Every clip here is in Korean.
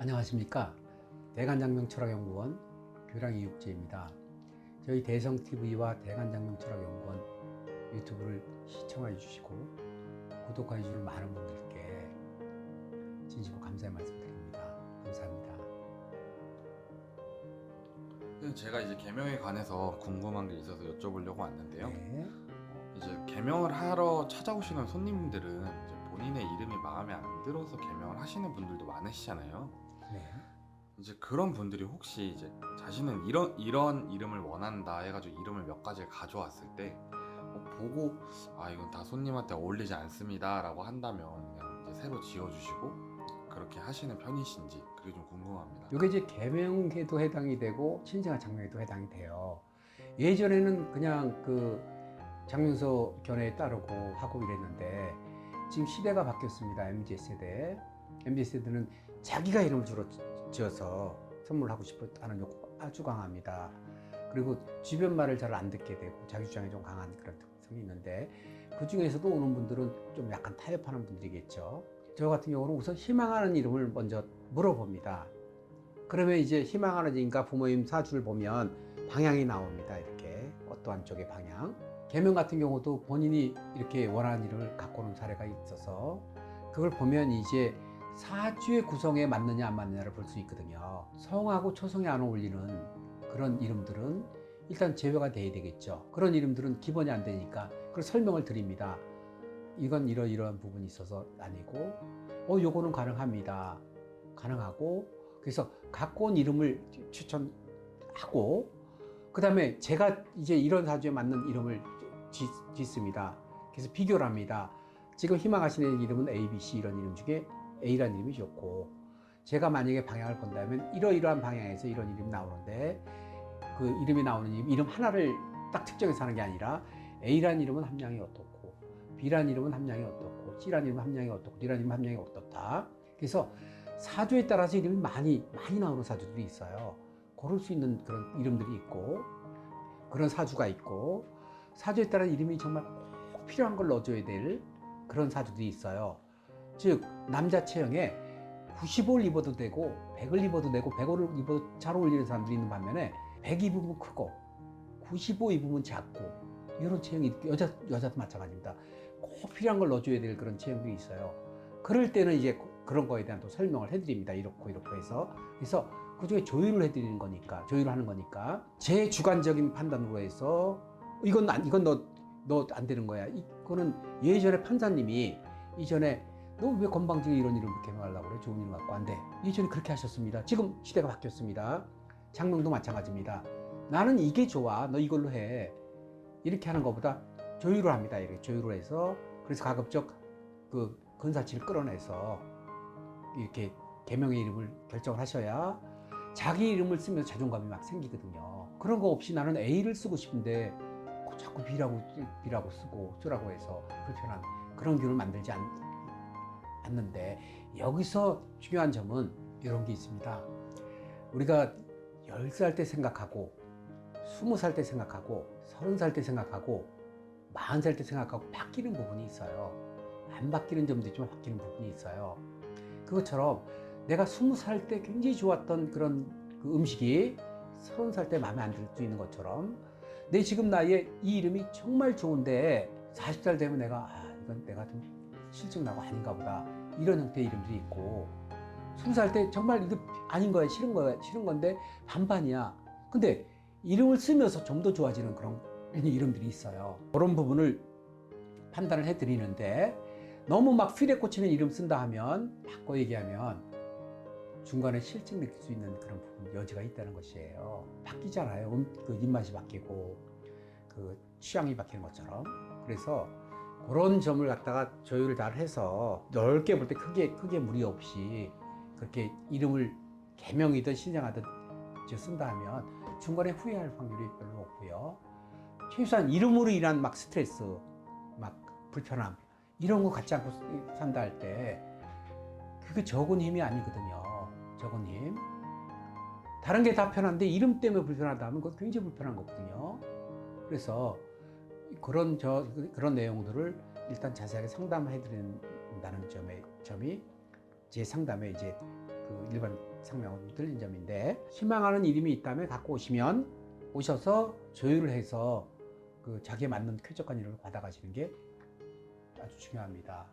안녕하십니까. 대간장명철학연구원 교량이육재입니다. 저희 대성TV와 대간장명철학연구원 유튜브를 시청해 주시고 구독해 주시는 많은 분들께 진심으로 감사의 말씀드립니다. 감사합니다. 제가 이제 계명에 관해서 궁금한 게 있어서 여쭤보려고 왔는데요. 네. 이제 계명을 하러 찾아오시는 손님들은 이제 본인의 이름이 마음에 안 들어서 계명을 하시는 분들도 많으시잖아요. 네. 이제 그런 분들이 혹시 이제 자신은 이런 이름을 원한다 해가지고 이름을 몇 가지를 가져왔을 때 보고 이건 다 손님한테 어울리지 않습니다라고 한다면 그냥 이제 새로 지어주시고 그렇게 하시는 편이신지 그게 좀 궁금합니다. 이게 이제 계명에도 해당이 되고 신생아 장명에도 해당이 돼요. 예전에는 그냥 그 장명서 견해에 따르고 하고 이랬는데 지금 시대가 바뀌었습니다. MZ세대. MZ세대는 자기가 이름을 주로 지어서 선물하고 싶어 하는 욕구가 아주 강합니다. 그리고 주변 말을 잘 안 듣게 되고 자기 주장이 좀 강한 그런 특성이 있는데 그 중에서도 오는 분들은 좀 약간 타협하는 분들이겠죠. 저 같은 경우는 우선 희망하는 이름을 먼저 물어봅니다. 그러면 이제 희망하는 이름과 부모님 사주를 보면 방향이 나옵니다. 이렇게 어떠한 쪽의 방향. 계명 같은 경우도 본인이 이렇게 원하는 이름을 갖고 오는 사례가 있어서 그걸 보면 이제 사주의 구성에 맞느냐 안 맞느냐를 볼 수 있거든요. 성하고 초성이 안 어울리는 그런 이름들은 일단 제외가 돼야 되겠죠. 그런 이름들은 기본이 안 되니까 그걸 설명을 드립니다. 이건 이러이러한 부분이 있어서 아니고 요거는 가능합니다. 가능하고 그래서 갖고 온 이름을 추천하고 그 다음에 제가 이제 이런 사주에 맞는 이름을 짓습니다. 그래서 비교를 합니다. 지금 희망하시는 이름은 A, B, C 이런 이름 중에 A라는 이름이 좋고 제가 만약에 방향을 본다면 이러이러한 방향에서 이런 이름이 나오는데 그 이름이 나오는 이름 하나를 딱 특정해서 하는 게 아니라 A라는 이름은 함량이 어떻고 B라는 이름은 함량이 어떻고 C라는 이름은 함량이 어떻고 D라는 이름은 함량이 어떻다. 그래서 사주에 따라서 이름이 많이 나오는 사주들이 있어요. 고를 수 있는 그런 이름들이 있고 그런 사주가 있고 사주에 따라 이름이 정말 꼭 필요한 걸 넣어줘야 될 그런 사주들이 있어요. 즉 남자 체형에 95를 입어도 되고 100을 입어도 되고 105를 입어도 잘 어울리는 사람들이 있는 반면에 100 입으면 크고 95 입으면 작고 이런 체형이 여자도 마찬가지입니다. 꼭 필요한 걸 넣어줘야 될 그런 체형들이 있어요. 그럴 때는 이제 그런 거에 대한 또 설명을 해드립니다. 이렇고 해서 그래서 그 중에 조율을 해드리는 거니까 조율을 하는 거니까 제 주관적인 판단으로 해서 이건 너 안 되는 거야. 이거는 예전에 판사님이 이전에 너 왜 건방지게 이런 이름 개명하려고 그래? 좋은 이름 갖고 안 돼. 예전에 그렇게 하셨습니다. 지금 시대가 바뀌었습니다. 장명도 마찬가지입니다. 나는 이게 좋아. 너 이걸로 해. 이렇게 하는 것보다 조율을 합니다. 이렇게 조율을 해서 그래서 가급적 그 근사치를 끌어내서 이렇게 개명의 이름을 결정을 하셔야 자기 이름을 쓰면서 자존감이 막 생기거든요. 그런 거 없이 나는 A를 쓰고 싶은데 자꾸 B라고 쓰고 쓰라고 해서 불편한 그런 균을 만들지 않는데 여기서 중요한 점은 이런 게 있습니다. 우리가 10살 때 생각하고 20살 때 생각하고 30살 때 생각하고 40살 때 생각하고 바뀌는 부분이 있어요. 안 바뀌는 점도 있지만 바뀌는 부분이 있어요. 그것처럼 내가 20살 때 굉장히 좋았던 그런 그 음식이 30살 때 마음에 안 들 수 있는 것처럼 내 지금 나이에 이 이름이 정말 좋은데 40살 되면 이건 내가 좀 실증나고 아닌가 보다 이런 형태의 이름들이 있고 20살 때 정말 이거 아닌 거야 싫은 건데 반반이야. 근데 이름을 쓰면서 좀 더 좋아지는 그런 이름들이 있어요. 그런 부분을 판단을 해드리는데 너무 막 필에 꽂히는 이름 쓴다 하면 바꿔 얘기하면 중간에 실증 느낄 수 있는 그런 부분 여지가 있다는 것이에요. 바뀌잖아요. 그 입맛이 바뀌고 그 취향이 바뀌는 것처럼. 그래서 그런 점을 갖다가 조율을 잘 해서 넓게 볼 때 크게 무리 없이 그렇게 이름을 개명이든 신생하든 쓴다 하면 중간에 후회할 확률이 별로 없고요. 최소한 이름으로 인한 막 스트레스, 막 불편함 이런 거 갖지 않고 산다 할 때 그게 적은 힘이 아니거든요. 적은 힘. 다른 게 다 편한데 이름 때문에 불편하다 하면 그건 굉장히 불편한 거거든요. 그래서 그런 내용들을 일단 자세하게 상담해 드린다는 점이 제 상담에 이제 그 일반 상명하고 좀 틀린 점인데, 희망하는 이름이 있다면 갖고 오셔서 조율을 해서 그 자기에 맞는 쾌적한 이름을 받아가시는 게 아주 중요합니다.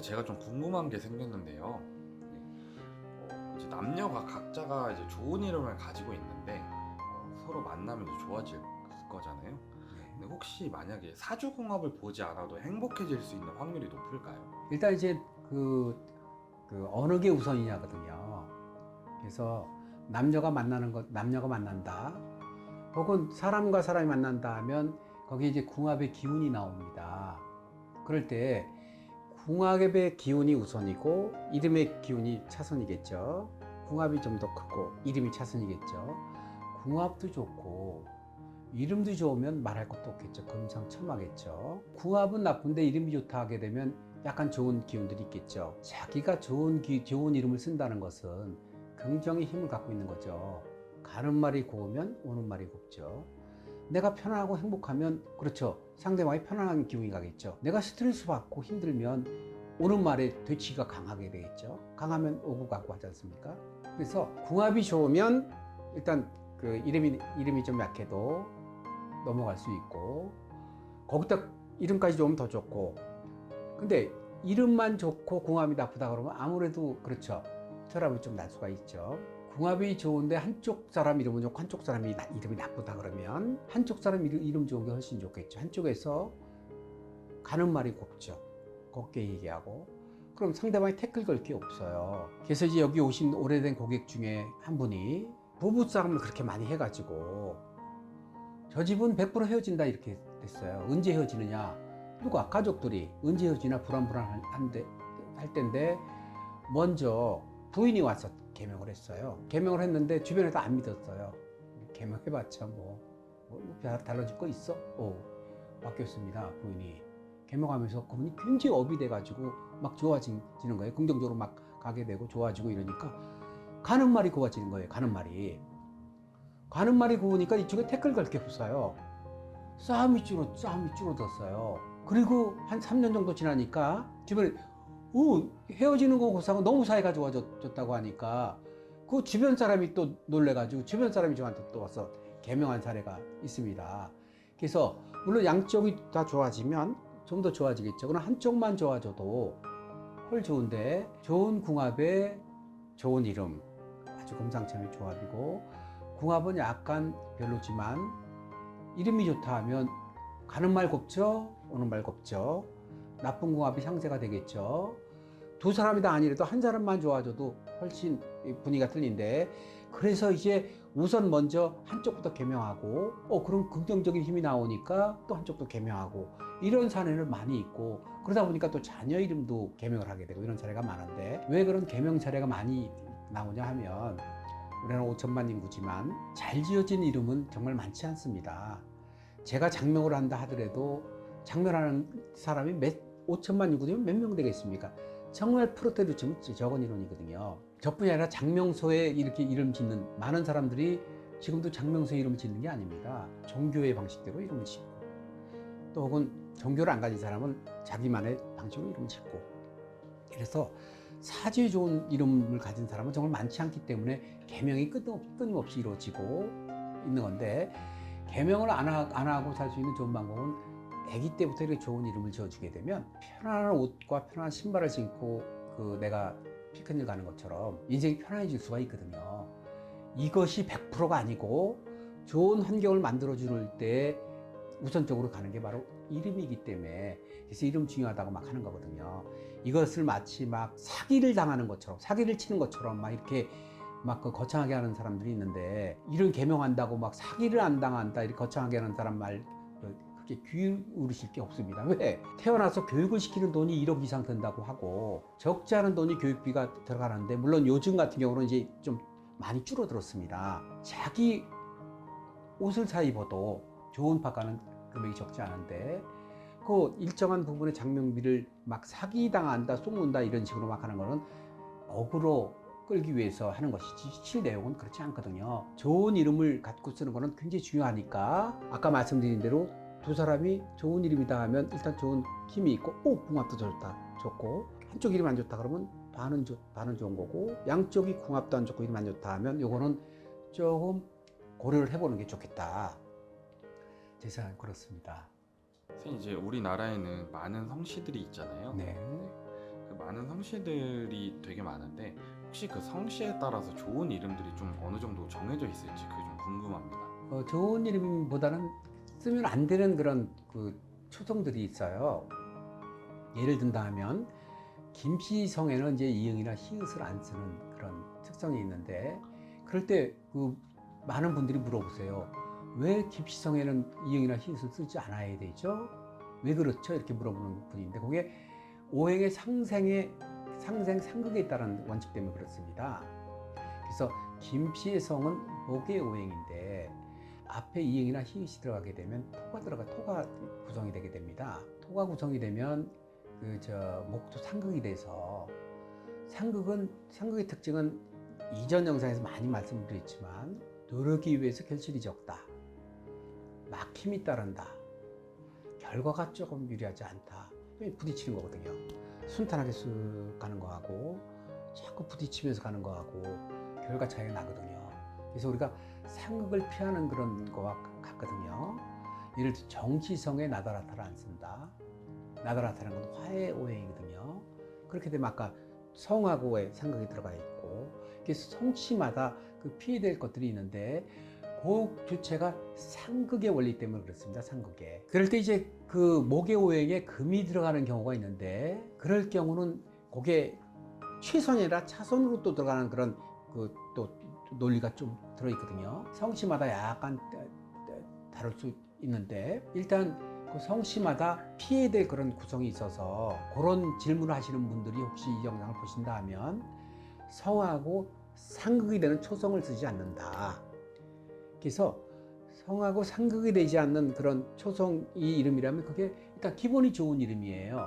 제가 좀 궁금한 게 생겼는데요. 이제 남녀가 각자가 이제 좋은 이름을 가지고 있는데 서로 만나면 이제 좋아질 거잖아요. 근데 혹시 만약에 사주궁합을 보지 않아도 행복해질 수 있는 확률이 높을까요? 일단 이제 그 어느 게 우선이냐거든요. 그래서 남녀가 만난다, 혹은 사람과 사람이 만난다 하면 거기에 이제 궁합의 기운이 나옵니다. 그럴 때 궁합의 기운이 우선이고 이름의 기운이 차선이겠죠. 궁합이 좀 더 크고 이름이 차선이겠죠. 궁합도 좋고 이름도 좋으면 말할 것도 없겠죠. 금상첨화겠죠. 궁합은 나쁜데 이름이 좋다 하게 되면 약간 좋은 기운들이 있겠죠. 자기가 좋은 이름을 쓴다는 것은 긍정의 힘을 갖고 있는 거죠. 가는 말이 고우면 오는 말이 곱죠. 내가 편안하고 행복하면, 그렇죠, 상대방이 편안한 기운이 가겠죠. 내가 스트레스 받고 힘들면 오는 말에 되치가 강하게 되겠죠. 강하면 오고 가고 하지 않습니까? 그래서 궁합이 좋으면 일단 그 이름이 좀 약해도 넘어갈 수 있고, 거기다 이름까지 좋으면 더 좋고. 근데 이름만 좋고 궁합이 나쁘다 그러면 아무래도, 그렇죠, 혈압이 좀 날 수가 있죠. 궁합이 좋은데 한쪽 사람 이름은 좋고 한쪽 사람 이름이 나쁘다 그러면 한쪽 사람 이름 좋은 게 훨씬 좋겠죠. 한쪽에서 가는 말이 곱죠. 곱게 얘기하고. 그럼 상대방이 태클 걸 게 없어요. 그래서 이제 여기 오신 오래된 고객 중에 한 분이 부부싸움을 그렇게 많이 해가지고 저 집은 100% 헤어진다 이렇게 됐어요. 언제 헤어지느냐? 누가? 가족들이. 언제 헤어지나 불안불안한데 할 때인데 먼저 부인이 와서 개명을 했어요. 개명을 했는데 주변에도 안 믿었어요. 개명해봤자 뭐 달라질 거 있어? 바뀌었습니다. 부인이. 개명하면서 그분이 굉장히 업이 돼가지고 막 좋아지는 거예요. 긍정적으로 막 가게 되고 좋아지고 이러니까 가는 말이 고와지는 거예요. 가는 말이 고우니까 이쪽에 태클 걸 게 없어요. 싸움이 줄어들었어요. 그리고 한 3년 정도 지나니까 주변에 헤어지는 거 고사가 너무 사이가 좋아졌다고 하니까 그 주변 사람이 또 놀래가지고 주변 사람이 저한테 또 와서 개명한 사례가 있습니다. 그래서 물론 양쪽이 다 좋아지면 좀 더 좋아지겠죠. 그러나 한쪽만 좋아져도 훨 좋은데, 좋은 궁합에 좋은 이름, 아주 금상첨의 조합이고, 궁합은 약간 별로지만 이름이 좋다 하면 가는 말 곱죠, 오는 말 곱죠. 나쁜 궁합이 상쇄가 되겠죠. 두 사람이 다 아니라도 한 사람만 좋아져도 훨씬 분위기가 틀린데, 그래서 이제 우선 먼저 한쪽부터 개명하고 그럼 긍정적인 힘이 나오니까 또 한쪽도 개명하고, 이런 사례는 많이 있고, 그러다 보니까 또 자녀 이름도 개명을 하게 되고 이런 사례가 많은데, 왜 그런 개명 사례가 많이 나오냐 하면 우리는 5천만 인구지만 잘 지어진 이름은 정말 많지 않습니다. 제가 장명을 한다 하더라도 장명하는 사람이 5천만 인구면 몇 명 되겠습니까? 정말 프로테로 치면 적은 인원이거든요. 저뿐이 아니라 장명소에 이렇게 이름 짓는 많은 사람들이 지금도 장명소에 이름 짓는 게 아닙니다. 종교의 방식대로 이름을 짓고, 또 혹은 종교를 안 가진 사람은 자기만의 방식으로 이름을 짓고. 그래서 사주에 좋은 이름을 가진 사람은 정말 많지 않기 때문에 개명이 끊임없이 이루어지고 있는 건데, 개명을 안 하고 살 수 있는 좋은 방법은 아기 때부터 이렇게 좋은 이름을 지어주게 되면 편안한 옷과 편안한 신발을 신고 내가 피크닉 가는 것처럼 인생이 편안해질 수가 있거든요. 이것이 100%가 아니고 좋은 환경을 만들어줄 때 우선적으로 가는 게 바로 이름이기 때문에, 그래서 이름 중요하다고 막 하는 거거든요. 이것을 마치 막 사기를 당하는 것처럼, 사기를 치는 것처럼 막 이렇게 막 거창하게 하는 사람들이 있는데, 이름 개명한다고 막 사기를 안 당한다 이렇게 거창하게 하는 사람 말 그렇게 기울이실 게 없습니다. 왜? 태어나서 교육을 시키는 돈이 1억 이상 든다고 하고 적지 않은 돈이 교육비가 들어가는데, 물론 요즘 같은 경우는 이제 좀 많이 줄어들었습니다. 자기 옷을 사 입어도 좋은 파가는 금액이 적지 않은데, 그 일정한 부분의 장명비를 막 사기당한다, 쏘문다 이런 식으로 막 하는 거는 억으로 끌기 위해서 하는 것이지 실 내용은 그렇지 않거든요. 좋은 이름을 갖고 쓰는 거는 굉장히 중요하니까, 아까 말씀드린 대로 두 사람이 좋은 이름이다 하면 일단 좋은 힘이 있고, 궁합도 좋고, 한쪽 이름이 안 좋다 그러면 반은 좋은 거고 양쪽이 궁합도 안 좋고 이름이 안 좋다 하면 요거는 조금 고려를 해보는 게 좋겠다. 제 생각은 그렇습니다. 선생님, 이제 우리나라에는 많은 성씨들이 있잖아요. 네. 그 많은 성씨들이 되게 많은데 혹시 그 성씨에 따라서 좋은 이름들이 좀 어느 정도 정해져 있을지 그게 좀 궁금합니다. 좋은 이름보다는 쓰면 안 되는 그런 그 초성들이 있어요. 예를 든다 하면 김씨성에는 이제 이응이나 히읗을 안 쓰는 그런 특성이 있는데 그럴 때 그 많은 분들이 물어보세요. 왜 김씨성에는 이응이나 히읗을 쓰지 않아야 되죠? 왜 그렇죠? 이렇게 물어보는 분인데 그게 오행의 상생상극에 따른 원칙 때문에 그렇습니다. 그래서 김씨의 성은 목의 오행인데 앞에 이응이나 히읗이 들어가게 되면 토가 구성이 되게 됩니다. 토가 구성이 되면 목도 상극이 돼서 상극의 특징은 이전 영상에서 많이 말씀드렸지만 노력이 위해서 결실이 적다, 막힘이 따른다, 결과가 조금 유리하지 않다, 부딪히는 거거든요. 순탄하게 쑥 가는 거하고 자꾸 부딪히면서 가는 거하고 결과 차이가 나거든요. 그래서 우리가 상극을 피하는 그런 거와 같거든요. 예를 들어 정치성에 나다라타를 안 쓴다. 나다라타는 건 화의 오행이거든요. 그렇게 되면 아까 성하고의 상극이 들어가 있고 그래서 성씨마다 그 피해야 될 것들이 있는데 그 주체가 상극의 원리 때문에 그렇습니다. 상극에. 그럴 때 이제 그 목의 오행에 금이 들어가는 경우가 있는데 그럴 경우는 그게 최선이 아니라 차선으로 또 들어가는 그런 그 또 논리가 좀 들어있거든요. 성씨마다 약간 다를 수 있는데 일단 그 성씨마다 피해야 될 그런 구성이 있어서 그런 질문을 하시는 분들이 혹시 이 영상을 보신다 하면 성하고 상극이 되는 초성을 쓰지 않는다. 그래서 성하고 상극이 되지 않는 그런 초성이 이름이라면 그게 일단 기본이 좋은 이름이에요.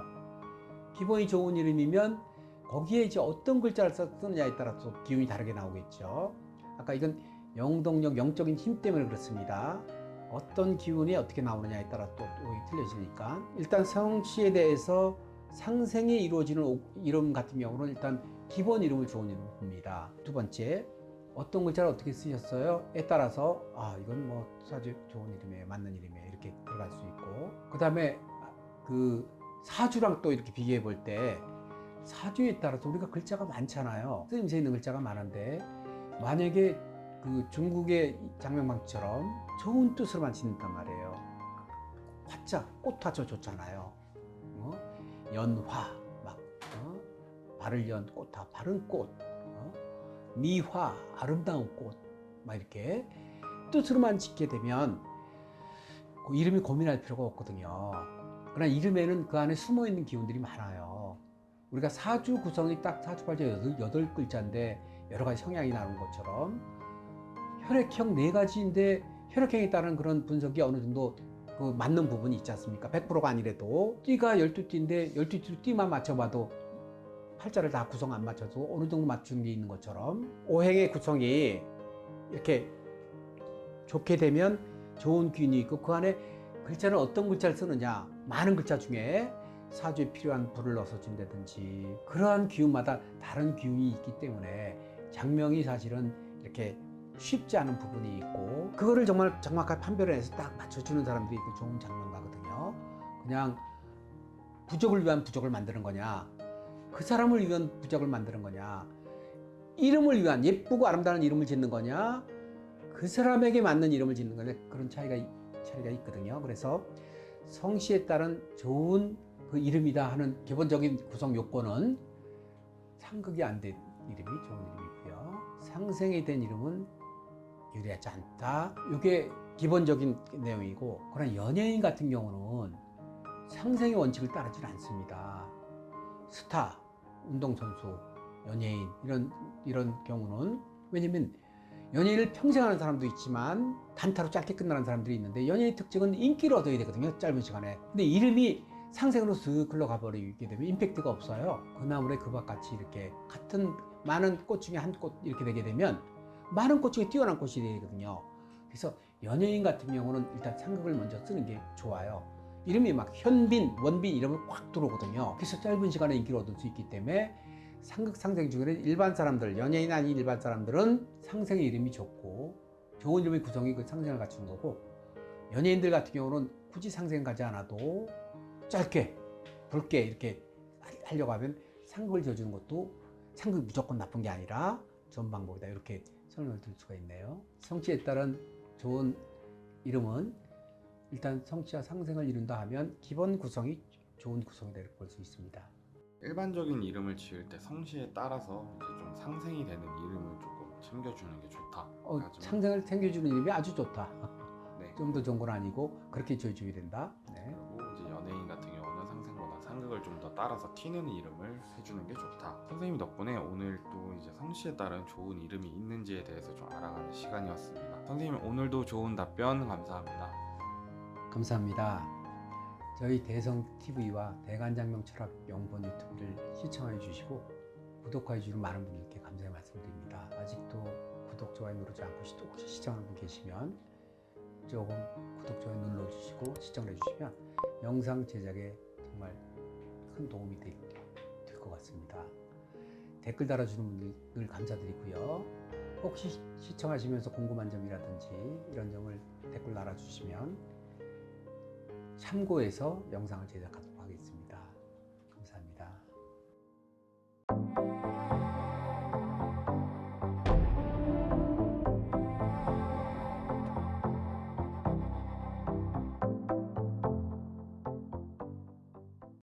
기본이 좋은 이름이면 거기에 이제 어떤 글자를 쓰느냐에 따라서 기운이 다르게 나오겠죠. 아까 이건 영동력, 영적인 힘 때문에 그렇습니다. 어떤 기운이 어떻게 나오느냐에 따라 또 틀려지니까 일단 성씨에 대해서 상생이 이루어지는 이름 같은 경우는 일단 기본 이름을 좋은 이름입니다. 두 번째, 어떤 글자를 어떻게 쓰셨어요?에 따라서 이건 뭐 사주 좋은 이름이에요, 맞는 이름이에요 이렇게 들어갈 수 있고 그 다음에 그 사주랑 또 이렇게 비교해 볼 때 사주에 따라서 우리가 글자가 많잖아요. 쓰임새 있는 글자가 많은데 만약에 그 중국의 장명방처럼 좋은 뜻으로만 짓는단 말이에요. 화자, 꽃화자 좋잖아요. 연화, 발을 연 꽃화, 바른 꽃. 미화, 아름다운 꽃. 막 이렇게 뜻으로만 짓게 되면 그 이름이 고민할 필요가 없거든요. 그러나 이름에는 그 안에 숨어 있는 기운들이 많아요. 우리가 사주 구성이 딱 사주팔자 8글자인데 여러 가지 성향이 나오는 것처럼 혈액형 4가지인데 혈액형에 따른 그런 분석이 어느 정도 그 맞는 부분이 있지 않습니까? 100%가 아니래도 띠가 12띠인데 12띠 띠만 맞춰봐도 팔자를 다 구성 안 맞춰도 어느 정도 맞추는 게 있는 것처럼 오행의 구성이 이렇게 좋게 되면 좋은 기운이 있고 그 안에 글자는 어떤 글자를 쓰느냐 많은 글자 중에 사주에 필요한 불을 넣어서 준다든지 그러한 기운마다 다른 기운이 있기 때문에 장명이 사실은 이렇게 쉽지 않은 부분이 있고 그거를 정말 정확하게 판별을 해서 딱 맞춰주는 사람들이 그 좋은 장명가거든요. 그냥 부적을 위한 부적을 만드는 거냐 그 사람을 위한 부적을 만드는 거냐 이름을 위한 예쁘고 아름다운 이름을 짓는 거냐 그 사람에게 맞는 이름을 짓는 거냐 그런 차이가 있거든요. 그래서 성씨에 따른 좋은 그 이름이다 하는 기본적인 구성 요건은 상극이 안 된 이름이 좋은 이름이고요. 상생이 된 이름은 유리하지 않다. 이게 기본적인 내용이고 그러나 연예인 같은 경우는 상생의 원칙을 따르지 않습니다. 스타, 운동선수, 연예인 이런 경우는 왜냐면 연예인을 평생 하는 사람도 있지만 단타로 짧게 끝나는 사람들이 있는데 연예인의 특징은 인기를 얻어야 되거든요. 짧은 시간에. 근데 이름이 상생으로 쓱 흘러가 버리게 되면 임팩트가 없어요. 그 나물에 그 밭같이 이렇게 같은 많은 꽃 중에 한 꽃 이렇게 되게 되면 많은 꽃 중에 뛰어난 꽃이 되거든요. 그래서 연예인 같은 경우는 일단 상극을 먼저 쓰는 게 좋아요. 이름이 막 현빈, 원빈 이러면 확 들어오거든요. 그래서 짧은 시간에 인기를 얻을 수 있기 때문에 상극 상생 중에는 일반 사람들, 연예인 아닌 일반 사람들은 상생의 이름이 좋고 좋은 이름의 구성이 그 상생을 갖추는 거고, 연예인들 같은 경우는 굳이 상생 가지 않아도 짧게 붉게 이렇게 하려고 하면 상극을 지어주는 것도 상극이 무조건 나쁜 게 아니라 좋은 방법이다, 이렇게 설명을 드릴 수가 있네요. 성취에 따른 좋은 이름은 일단 성취와 상생을 이룬다 하면 기본 구성이 좋은 구성이 될 볼 수 있습니다. 일반적인 이름을 지을 때 성씨에 따라서 이제 좀 상생이 되는 이름을 조금 챙겨주는 게 좋다. 하지만 상생을 챙겨주는 이름이 아주 좋다. 네. 좀 더 좋은 건 아니고 그렇게 지어줘야 된다. 네. 그리고 이제 연예인 같은 경우는 상생보다 상극을 좀 더 따라서 튀는 이름을 해주는 게 좋다. 선생님 덕분에 오늘 또 이제 성씨에 따른 좋은 이름이 있는지에 대해서 좀 알아가는 시간이었습니다. 선생님 오늘도 좋은 답변 감사합니다. 감사합니다. 저희 대성TV와 대관장명철학 연구원 유튜브를 시청해 주시고 구독해 주시는 많은 분들께 감사의 말씀드립니다. 아직도 구독, 좋아요 누르지 않고 혹시 시청하는 분 계시면 조금 구독, 좋아요 눌러주시고 시청을 해주시면 영상 제작에 정말 큰 도움이 될 것 같습니다. 댓글 달아주는 분들 늘 감사드리고요. 혹시 시청하시면서 궁금한 점이라든지 이런 점을 댓글 달아주시면 참고해서 영상을 제작하도록